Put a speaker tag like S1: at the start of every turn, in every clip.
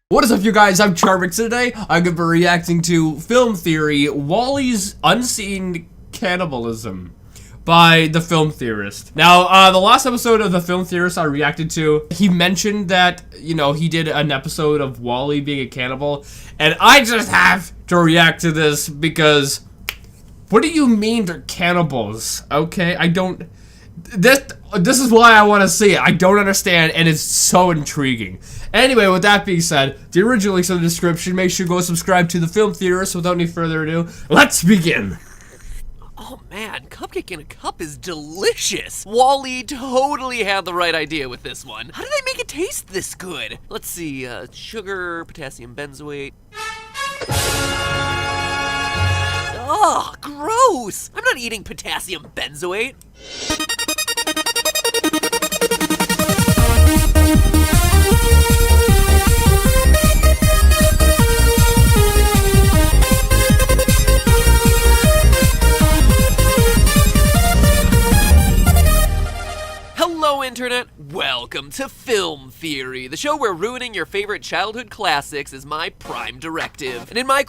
S1: What is up, you guys? I'm Charmx. Today I'm going to be reacting to film theory WALL-E's Unseen Cannibalism by the film theorist. Now, the last episode of the film theorist I reacted to, he mentioned that, he did an episode of WALL-E being a cannibal, and I just have to react to this because what do you mean they're cannibals? Okay, I don't... This is why I want to see it. I don't understand, and it's so intriguing. Anyway, with that being said, the original link's in the description. Make sure you go subscribe to the film theorist. Without any further ado, let's begin.
S2: Oh man, cupcake in a cup is delicious. WALL-E totally had the right idea with this one. How did they make it taste this good? Let's see, sugar, potassium benzoate. Ugh, gross! I'm not eating potassium benzoate. Hello, Internet. Welcome to Film Theory, the show where ruining your favorite childhood classics is my prime directive. And in my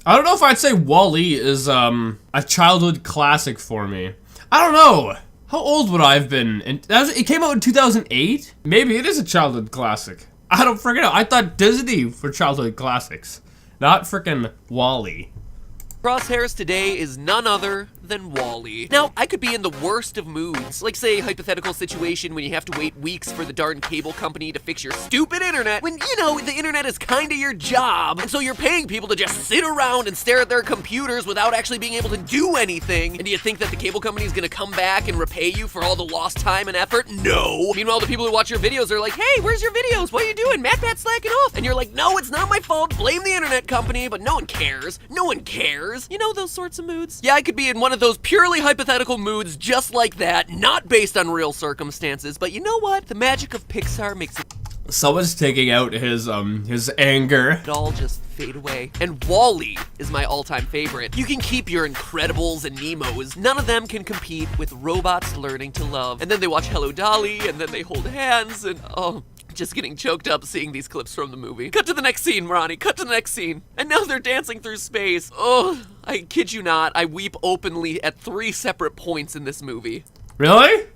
S1: I don't know if I'd say WALL-E is a childhood classic for me. I don't know. How old would I have been? It came out in 2008? Maybe it is a childhood classic. I don't freaking know. I thought Disney for childhood classics, not freaking WALL-E.
S2: crosshairs today is none other than WALL-E. Now, I could be in the worst of moods, like say a hypothetical situation when you have to wait weeks for the darn cable company to fix your stupid internet, when, the internet is kinda your job, and so you're paying people to just sit around and stare at their computers without actually being able to do anything. And do you think that the cable company is gonna come back and repay you for all the lost time and effort? No! Meanwhile, the people who watch your videos are like, hey, where's your videos? What are you doing? MatPat's slacking off! And you're like, no, it's not my fault, blame the internet company, but no one cares. No one cares. You know those sorts of moods? Yeah, I could be in one of those purely hypothetical moods just like that, not based on real circumstances, but you know what? The magic of Pixar makes it...
S1: Someone's taking out his anger.
S2: It all just fade away. And WALL-E is my all-time favorite. You can keep your Incredibles and Nemos. None of them can compete with robots learning to love. And then they watch Hello Dolly, and then they hold hands, and oh... just getting choked up seeing these clips from the movie. Cut to the next scene, Ronnie. Cut to the next scene. And now they're dancing through space. Oh, I kid you not. I weep openly at 3 separate points in this movie.
S1: Really?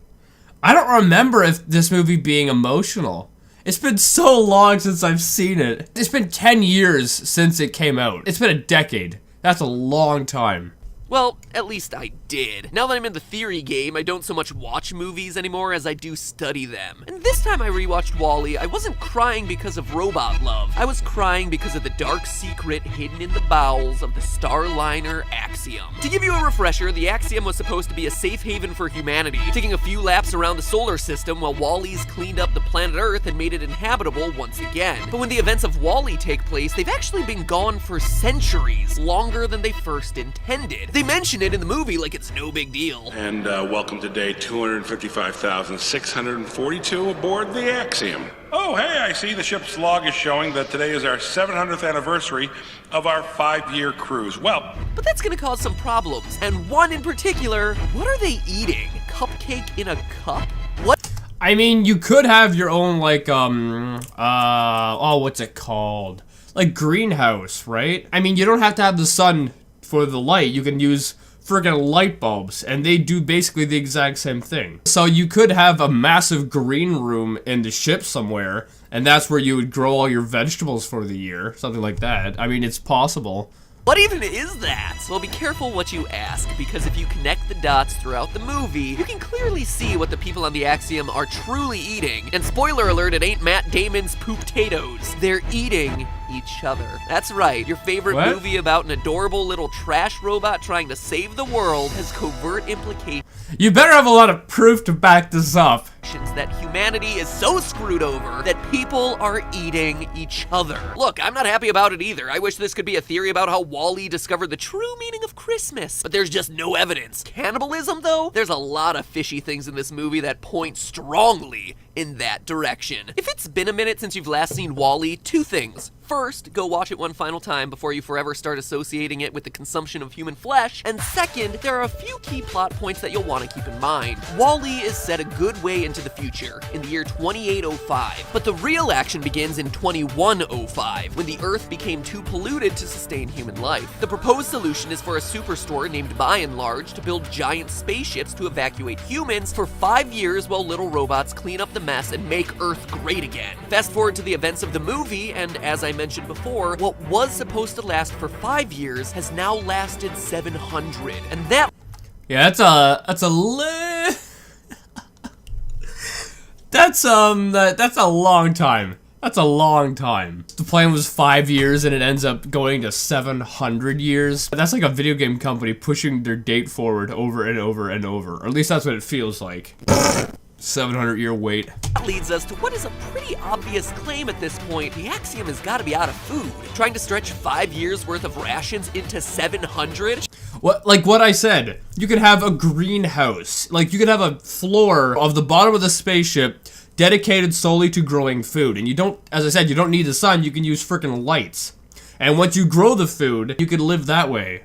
S1: I don't remember this movie being emotional. It's been so long since I've seen it. It's been 10 years since it came out. It's been a decade. That's a long time.
S2: Well, at least I did. Now that I'm in the theory game, I don't so much watch movies anymore as I do study them. And this time I rewatched WALL-E, I wasn't crying because of robot love. I was crying because of the dark secret hidden in the bowels of the Starliner Axiom. To give you a refresher, the Axiom was supposed to be a safe haven for humanity, taking a few laps around the solar system while WALL-E's cleaned up the planet Earth and made it inhabitable once again. But when the events of WALL-E take place, they've actually been gone for centuries, longer than they first intended. They mention it in the movie like it's no big deal.
S3: And welcome to day 255,642 aboard the Axiom. Oh, hey, I see the ship's log is showing that today is our 700th anniversary of our 5-year cruise. Well...
S2: but that's gonna cause some problems, and one in particular. What are they eating? Cupcake in a cup? What?
S1: I mean, you could have your own, what's it called? Like, greenhouse, right? I mean, you don't have to have the sun for the light. You can use friggin' light bulbs, and they do basically the exact same thing. So you could have a massive green room in the ship somewhere, and that's where you would grow all your vegetables for the year, something like that. I mean, it's possible.
S2: What even is that? Well, be careful what you ask, because if you connect the dots throughout the movie, you can clearly see what the people on the Axiom are truly eating. And spoiler alert, it ain't Matt Damon's poop-tatoes. They're eating each other. That's right, your favorite movie about an adorable little trash robot trying to save the world has covert implications.
S1: You better have a lot of proof to back this up.
S2: That humanity is so screwed over that people are eating each other. Look, I'm not happy about it either. I wish this could be a theory about how WALL-E discovered the true meaning of Christmas, but there's just no evidence. Cannibalism, though? There's a lot of fishy things in this movie that point strongly in that direction. If it's been a minute since you've last seen WALL-E, 2 things. first, go watch it one final time before you forever start associating it with the consumption of human flesh. And second, there are a few key plot points that you'll want to keep in mind. WALL-E is set a good way into the future, in the year 2805, but the real action begins in 2105, when the Earth became too polluted to sustain human life. The proposed solution is for a superstore named By and Large to build giant spaceships to evacuate humans for 5 years while little robots clean up the mess and make Earth great again. Fast forward to the events of the movie, and as I mentioned before, what was supposed to last for 5 years has now lasted 700, and that...
S1: Yeah, that's a long time. That's a long time. The plan was 5 years and it ends up going to 700 years. That's like a video game company pushing their date forward over and over and over. Or at least that's what it feels like. 700-year wait.
S2: That leads us to what is a pretty obvious claim at this point. The Axiom has got to be out of food. Trying to stretch 5 years worth of rations into 700?
S1: Like what I said, you could have a greenhouse. Like you could have a floor of the bottom of the spaceship dedicated solely to growing food. And you don't, as I said, you don't need the sun, you can use freaking lights. And once you grow the food, you can live that way.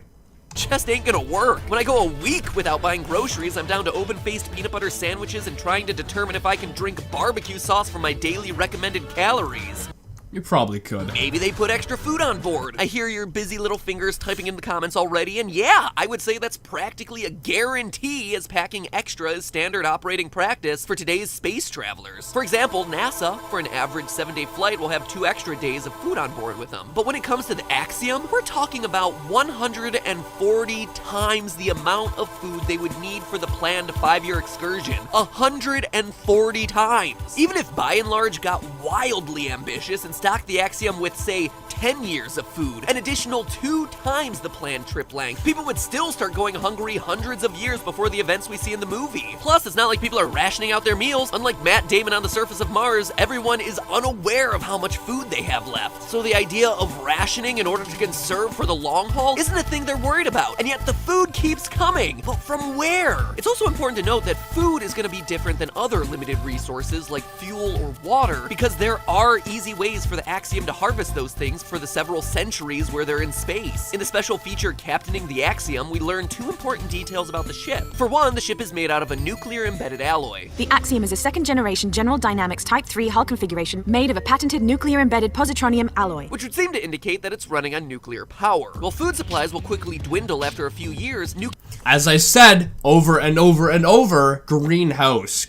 S2: Just ain't gonna work. When I go a week without buying groceries, I'm down to open-faced peanut butter sandwiches and trying to determine if I can drink barbecue sauce for my daily recommended calories.
S1: You probably could.
S2: Maybe they put extra food on board. I hear your busy little fingers typing in the comments already, and yeah, I would say that's practically a guarantee, as packing extra is standard operating practice for today's space travelers. For example, NASA, for an average 7-day flight, will have 2 extra days of food on board with them. But when it comes to the Axiom, we're talking about 140 times the amount of food they would need for the planned 5-year excursion. 140 times! Even if By and Large got wildly ambitious and stock the Axiom with, say, 10 years of food, an additional 2 times the planned trip length, people would still start going hungry hundreds of years before the events we see in the movie. Plus, it's not like people are rationing out their meals. Unlike Matt Damon on the surface of Mars, everyone is unaware of how much food they have left. So the idea of rationing in order to conserve for the long haul isn't a thing they're worried about, and yet the food keeps coming. But from where? It's also important to note that food is going to be different than other limited resources like fuel or water, because there are easy ways for the Axiom to harvest those things for the several centuries where they're in space. In the special feature Captaining the Axiom, we learn 2 important details about the ship. For one, the ship is made out of a nuclear-embedded alloy.
S4: The Axiom is a second-generation General Dynamics Type 3 hull configuration made of a patented nuclear-embedded positronium alloy,
S2: Which would seem to indicate that it's running on nuclear power. While food supplies will quickly dwindle after a few years,
S1: As I said over and over and over, greenhouse.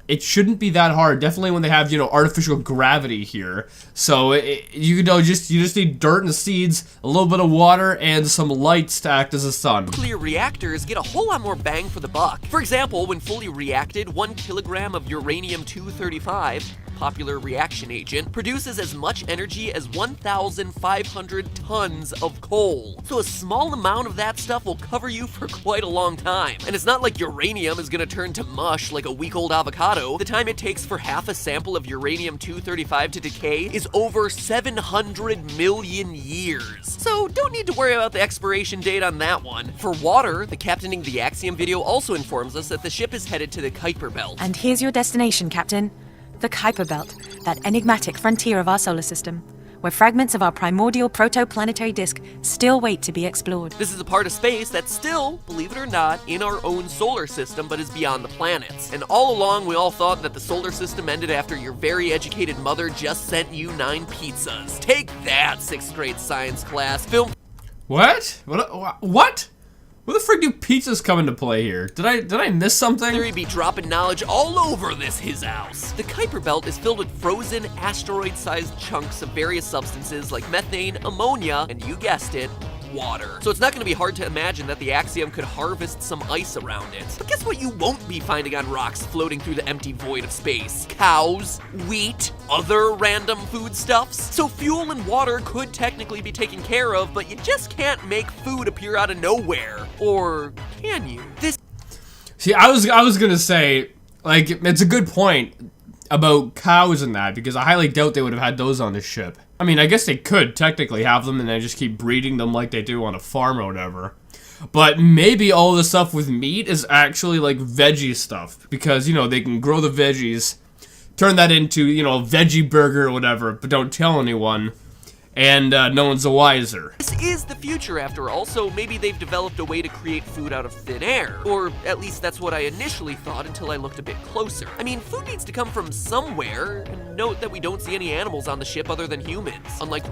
S1: It shouldn't be that hard. Definitely when they have, artificial gravity here. So you just need dirt and seeds, a little bit of water, and some lights to act as a sun.
S2: nuclear reactors get a whole lot more bang for the buck. For example, when fully reacted, 1 kilogram of uranium-235, popular reaction agent, produces as much energy as 1,500 tons of coal. So a small amount of that stuff will cover you for quite a long time. And it's not like uranium is gonna turn to mush like a week-old avocado. The time it takes for half a sample of uranium-235 to decay is over 700 million years. So don't need to worry about the expiration date on that one. For water, the Captaining the Axiom video also informs us that the ship is headed to the Kuiper Belt.
S4: And here's your destination, Captain. The Kuiper Belt, that enigmatic frontier of our solar system, where fragments of our primordial protoplanetary disk still wait to be explored.
S2: This is a part of space that's still, believe it or not, in our own solar system, but is beyond the planets. And all along, we all thought that the solar system ended after your very educated mother just sent you 9 pizzas. Take that, 6th grade science class.
S1: What? What? Where the frick do pizzas come into play here? Did I miss something?
S2: Theory be dropping knowledge all over this his house. The Kuiper Belt is filled with frozen, asteroid-sized chunks of various substances like methane, ammonia, and you guessed it, water. So it's not going to be hard to imagine that the Axiom could harvest some ice around it. But guess what you won't be finding on rocks floating through the empty void of space? Cows, wheat, other random foodstuffs. So fuel and water could technically be taken care of, but you just can't make food appear out of nowhere. Or can you?
S1: See, I was gonna say, like, it's a good point about cows and that, because I highly doubt they would have had those on the ship. I mean, I guess they could technically have them and then just keep breeding them like they do on a farm or whatever. But maybe all the stuff with meat is actually like veggie stuff, because, they can grow the veggies turn that into, you know, a veggie burger or whatever, but don't tell anyone. And no one's the wiser.
S2: This is the future after all, so maybe they've developed a way to create food out of thin air. Or at least that's what I initially thought until I looked a bit closer. I mean, food needs to come from somewhere, and note that we don't see any animals on the ship other than humans, unlike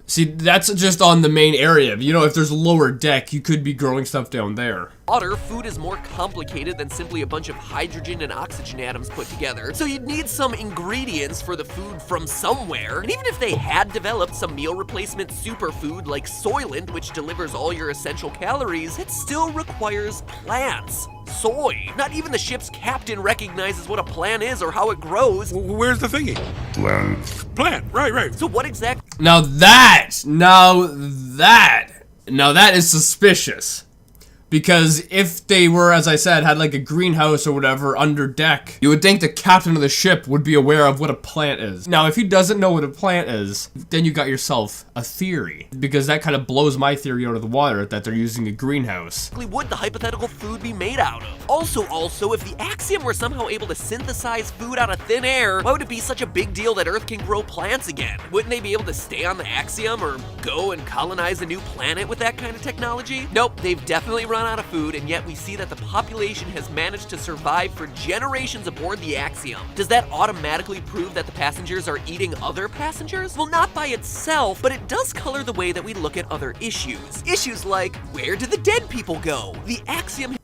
S1: See, that's just on the main area. You know, if there's a lower deck, you could be growing stuff down there.
S2: water. Food is more complicated than simply a bunch of hydrogen and oxygen atoms put together, so you'd need some ingredients for the food from somewhere. And even if they had developed some meal replacement superfood like Soylent, which delivers all your essential calories, it still requires plants. Soy. Not even the ship's captain recognizes what a plant is or how it grows.
S3: Where's the thingy? Plant. Right.
S2: So what exactly
S1: Now that is suspicious. Because if they were, as I said, had like a greenhouse or whatever under deck, you would think the captain of the ship would be aware of what a plant is. Now, if he doesn't know what a plant is, then you got yourself a theory. Because that kind of blows my theory out of the water that they're using a greenhouse.
S2: would the hypothetical food be made out of? Also, if the Axiom were somehow able to synthesize food out of thin air, why would it be such a big deal that Earth can grow plants again? Wouldn't they be able to stay on the Axiom or go and colonize a new planet with that kind of technology? Nope, they've definitely run out of food, and yet we see that the population has managed to survive for generations aboard the Axiom. Does that automatically prove that the passengers are eating other passengers? Well, not by itself, but it does color the way that we look at other issues. Issues like, where did the dead people go? The Axiom...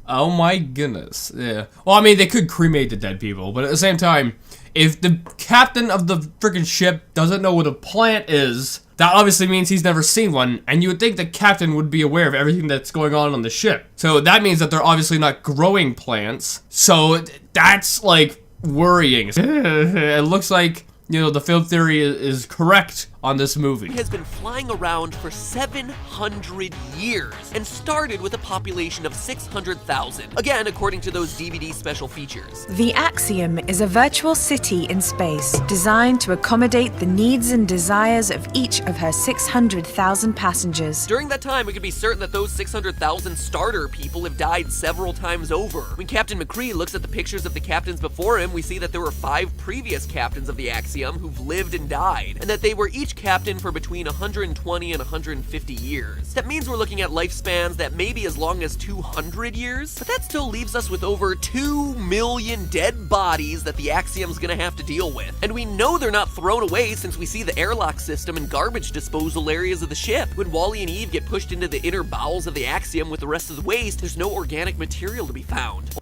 S1: Oh my goodness. Yeah. Well, I mean, they could cremate the dead people, but at the same time, if the captain of the freaking ship doesn't know what a plant is, that obviously means he's never seen one, and you would think the captain would be aware of everything that's going on the ship. So that means that they're obviously not growing plants. So that's, like, worrying. It looks like, you know, the film theory is correct on this movie.
S2: has been flying around for 700 years and started with a population of 600,000. Again, according to those DVD special features.
S4: The Axiom is a virtual city in space designed to accommodate the needs and desires of each of her 600,000 passengers.
S2: During that time, we can be certain that those 600,000 starter people have died several times over. When Captain McCree looks at the pictures of the captains before him, we see that there were 5 previous captains of the Axiom who've lived and died, and that they were each captain for between 120 and 150 years. That means we're looking at lifespans that may be as long as 200 years, but that still leaves us with over 2 million dead bodies that the Axiom's gonna have to deal with. And we know they're not thrown away since we see the airlock system and garbage disposal areas of the ship. When Wally and Eve get pushed into the inner bowels of the Axiom with the rest of the waste, there's no organic material to be found.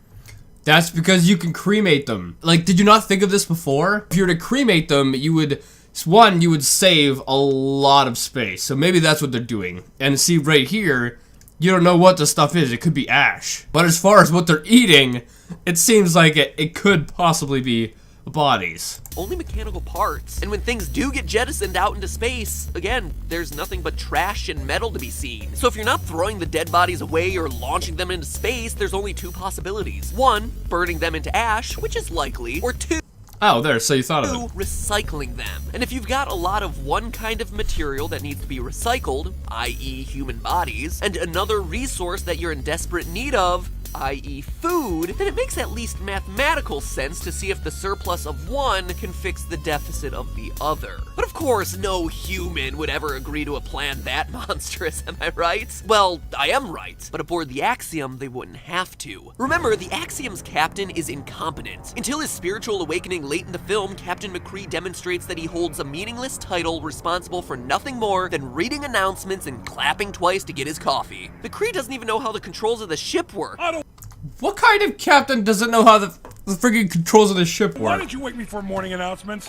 S1: That's because you can cremate them. Like, did you not think of this before? If you were to cremate them, you would save a lot of space. So maybe that's what they're doing. And see right here, you don't know what the stuff is. It could be ash. But as far as what they're eating, it seems like it could possibly be bodies.
S2: Only mechanical parts. And when things do get jettisoned out into space, again, there's nothing but trash and metal to be seen. So if you're not throwing the dead bodies away or launching them into space, there's only 2 possibilities. 1, burning them into ash, which is likely, or 2,
S1: Oh, there, so you thought of it.
S2: recycling them. And if you've got a lot of one kind of material that needs to be recycled, i.e. human bodies, and another resource that you're in desperate need of, i.e. food, then it makes at least mathematical sense to see if the surplus of one can fix the deficit of the other. But of course, no human would ever agree to a plan that monstrous, am I right? Well, I am right, but aboard the Axiom, they wouldn't have to. Remember, the Axiom's captain is incompetent. Until his spiritual awakening late in the film, Captain McCree demonstrates that he holds a meaningless title responsible for nothing more than reading announcements and clapping twice to get his coffee. McCree doesn't even know how the controls of the ship work.
S1: What kind of captain doesn't know how the freaking controls of the ship
S3: Why
S1: work?
S3: didn't you wake me for morning announcements?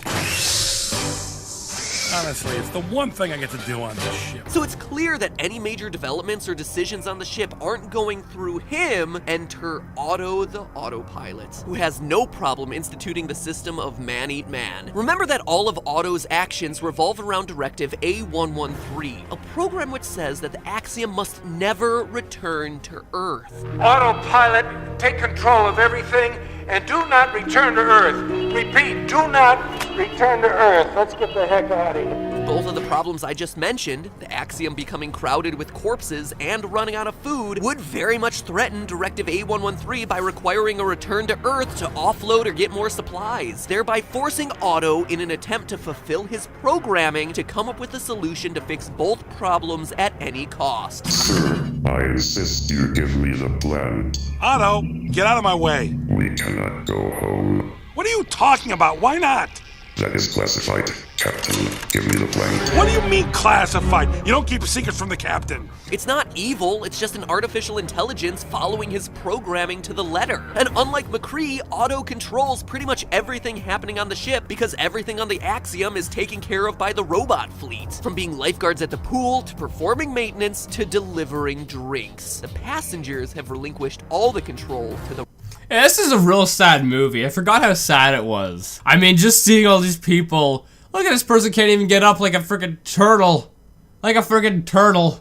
S3: Honestly, it's the one thing I get to do on this ship.
S2: So it's clear that any major developments or decisions on the ship aren't going through him. Enter Otto the autopilot, who has no problem instituting the system of man eat man. Remember that all of Otto's actions revolve around Directive A113, a program which says that the Axiom must never return to Earth.
S5: Autopilot, take control of everything and do not return to Earth. Repeat, do not return to Earth. Let's get the heck out of here.
S2: Both of the problems I just mentioned, the Axiom becoming crowded with corpses and running out of food, would very much threaten Directive A113 by requiring a return to Earth to offload or get more supplies, thereby forcing Otto in an attempt to fulfill his programming to come up with a solution to fix both problems at any cost.
S6: Sir, I insist you give me the plan.
S3: Otto, get out of my way.
S6: We cannot go home.
S3: What are you talking about? Why not?
S6: That is classified. Captain, give me the plan.
S3: What do you mean classified? You don't keep secrets from the captain.
S2: It's not evil, it's just an artificial intelligence following his programming to the letter. And unlike McCree, Otto controls pretty much everything happening on the ship because everything on the Axiom is taken care of by the robot fleet. From being lifeguards at the pool, to performing maintenance, to delivering drinks. The passengers have relinquished all the control to the
S1: Yeah, this is a real sad movie. I forgot how sad it was. I mean, just seeing all these people. Look at this person can't even get up like a freaking turtle. Like a freaking turtle.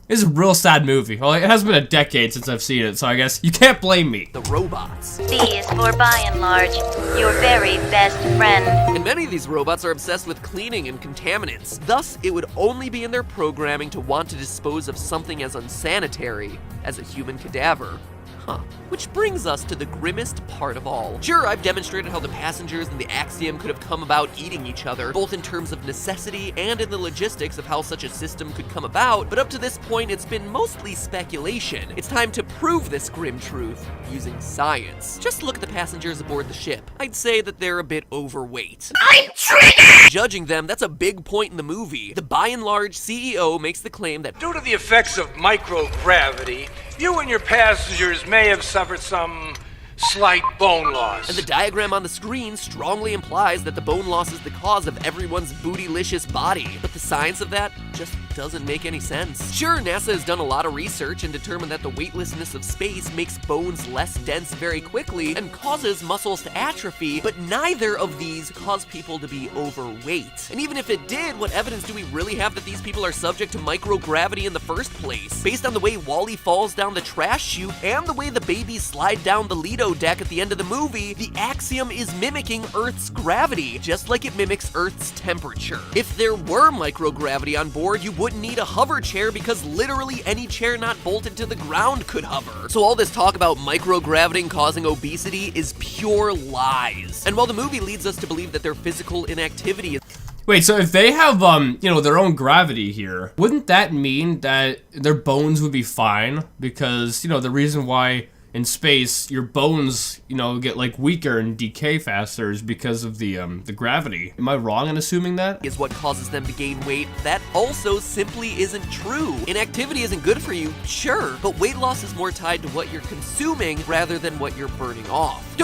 S1: It's a real sad movie. Well, it has been a decade since I've seen it, so I guess you can't blame me.
S2: the robots.
S7: B is for by and large, your very best friend.
S2: And many of these robots are obsessed with cleaning and contaminants. Thus, it would only be in their programming to want to dispose of something as unsanitary as a human cadaver. Huh. Which brings us to the grimmest part of all. Sure, I've demonstrated how the passengers and the Axiom could have come about eating each other, both in terms of necessity and in the logistics of how such a system could come about, but up to this point it's been mostly speculation. It's time to prove this grim truth using science. Just look at the passengers aboard the ship. I'd say that they're a bit overweight. I'm triggered! Judging them, that's a big point in the movie. The by and large CEO makes the claim that
S5: Due to the effects of microgravity, you and your passengers may have suffered some slight bone loss.
S2: and the diagram on the screen strongly implies that the bone loss is the cause of everyone's bootylicious body. But the science of that just doesn't make any sense. Sure, NASA has done a lot of research and determined that the weightlessness of space makes bones less dense very quickly and causes muscles to atrophy, but neither of these cause people to be overweight. And even if it did, what evidence do we really have that these people are subject to microgravity in the first place? Based on the way Wally falls down the trash chute and the way the babies slide down the Lido deck at the end of the movie, the Axiom is mimicking Earth's gravity, just like it mimics Earth's temperature. If there were microgravity on board, you wouldn't need a hover chair because literally any chair not bolted to the ground could hover. So all this talk about microgravity causing obesity is pure lies. And while the movie leads us to believe that their physical inactivity is
S1: Wait, so if they have, their own gravity here, wouldn't that mean that their bones would be fine? Because, the reason why in space your bones, get like weaker and decay faster is because of the gravity. Am I wrong in assuming that?
S2: is what causes them to gain weight. That also simply isn't true. Inactivity isn't good for you, sure, but weight loss is more tied to what you're consuming rather than what you're burning off.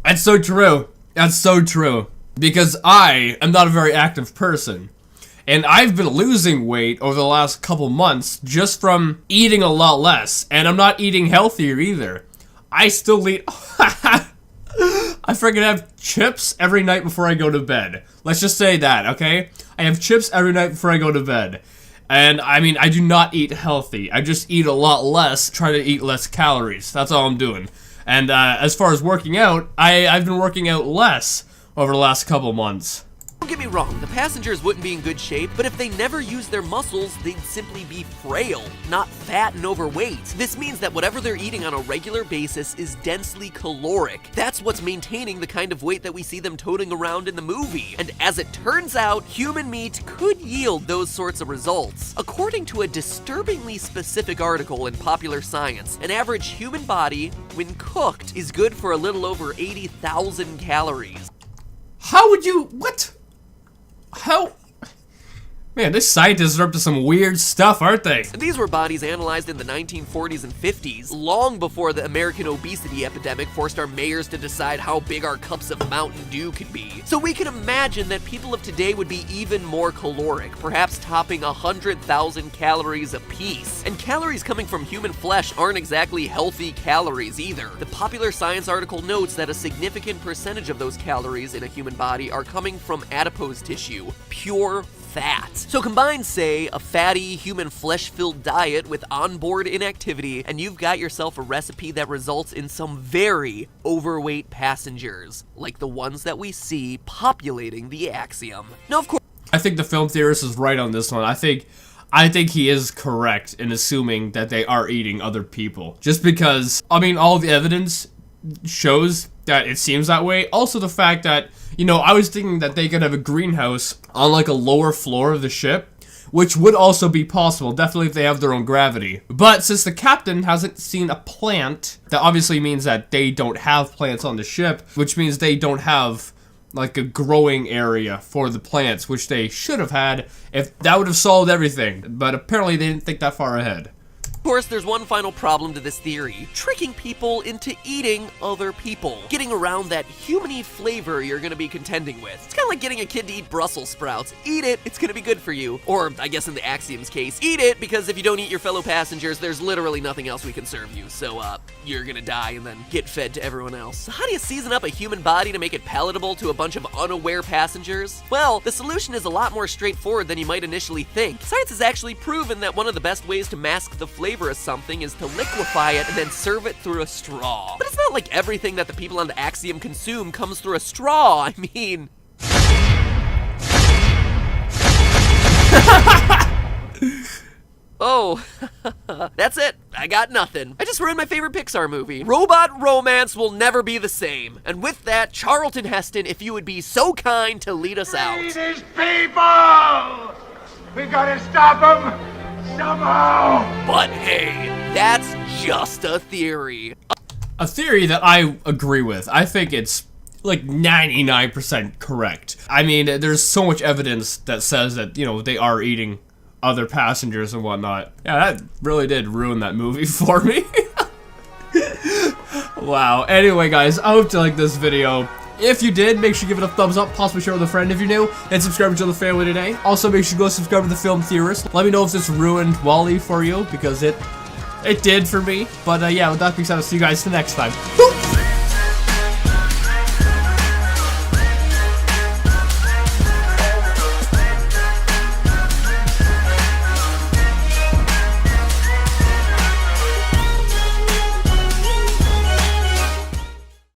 S1: That's so true. That's so true. Because I am not a very active person. And I've been losing weight over the last couple months just from eating a lot less. And I'm not eating healthier either. I still eat... I freaking have chips every night before I go to bed. Let's just say that, okay? I have chips every night before I go to bed. And, I do not eat healthy. I just eat a lot less, try to eat less calories. That's all I'm doing. And as far as working out, I've been working out less over the last couple months.
S2: Don't get me wrong, the passengers wouldn't be in good shape, but if they never used their muscles, they'd simply be frail, not fat and overweight. This means that whatever they're eating on a regular basis is densely caloric. That's what's maintaining the kind of weight that we see them toting around in the movie. And as it turns out, human meat could yield those sorts of results. According to a disturbingly specific article in Popular Science, an average human body, when cooked, is good for a little over 80,000 calories.
S1: How would you... What? How... Man, these scientists are up to some weird stuff, aren't they?
S2: And these were bodies analyzed in the 1940s and 50s, long before the American obesity epidemic forced our mayors to decide how big our cups of Mountain Dew could be. So we can imagine that people of today would be even more caloric, perhaps topping 100,000 calories apiece. And calories coming from human flesh aren't exactly healthy calories either. The Popular Science article notes that a significant percentage of those calories in a human body are coming from adipose tissue, pure fat. So combine, say, a fatty, human flesh-filled diet with onboard inactivity, and you've got yourself a recipe that results in some very overweight passengers, like the ones that we see populating the Axiom. Now, of course,
S1: I think the film theorist is right on this one. I think he is correct in assuming that they are eating other people. Just because, I mean, all the evidence shows that it seems that way. Also the fact that, you know, I was thinking that they could have a greenhouse on like a lower floor of the ship, which would also be possible, definitely if they have their own gravity. But since the captain hasn't seen a plant, that obviously means that they don't have plants on the ship, which means they don't have like a growing area for the plants, which they should have had if that would have solved everything. But apparently they didn't think that far ahead.
S2: Of course, there's one final problem to this theory: tricking people into eating other people. Getting around that humany flavor you're gonna be contending with. It's kinda like getting a kid to eat Brussels sprouts. Eat it, it's gonna be good for you. Or, I guess in the Axiom's case, eat it, because if you don't eat your fellow passengers, there's literally nothing else we can serve you. So, you're gonna die and then get fed to everyone else. So how do you season up a human body to make it palatable to a bunch of unaware passengers? Well, the solution is a lot more straightforward than you might initially think. Science has actually proven that one of the best ways to mask the flavor of something is to liquefy it and then serve it through a straw. But it's not like everything that the people on the Axiom consume comes through a straw. I mean... Oh, that's it. I got nothing. I just ruined my favorite Pixar movie. Robot romance will never be the same. And with that, Charlton Heston, if you would be so kind to lead us out.
S5: These people! We gotta stop them somehow!
S2: But hey, that's just a theory.
S1: A theory that I agree with. I think it's like 99% correct. I mean, there's so much evidence that says that, you know, they are eating other passengers and whatnot. Yeah, that really did ruin that movie for me. Wow. Anyway, guys, I hope you liked this video. If you did, make sure you give it a thumbs up, possibly share with a friend if you're new, and subscribe to the family today. Also, make sure you go subscribe to the Film Theorist. Let me know if this ruined WALL-E for you, because it did for me. But yeah, with that being said, I'll see you guys the next time.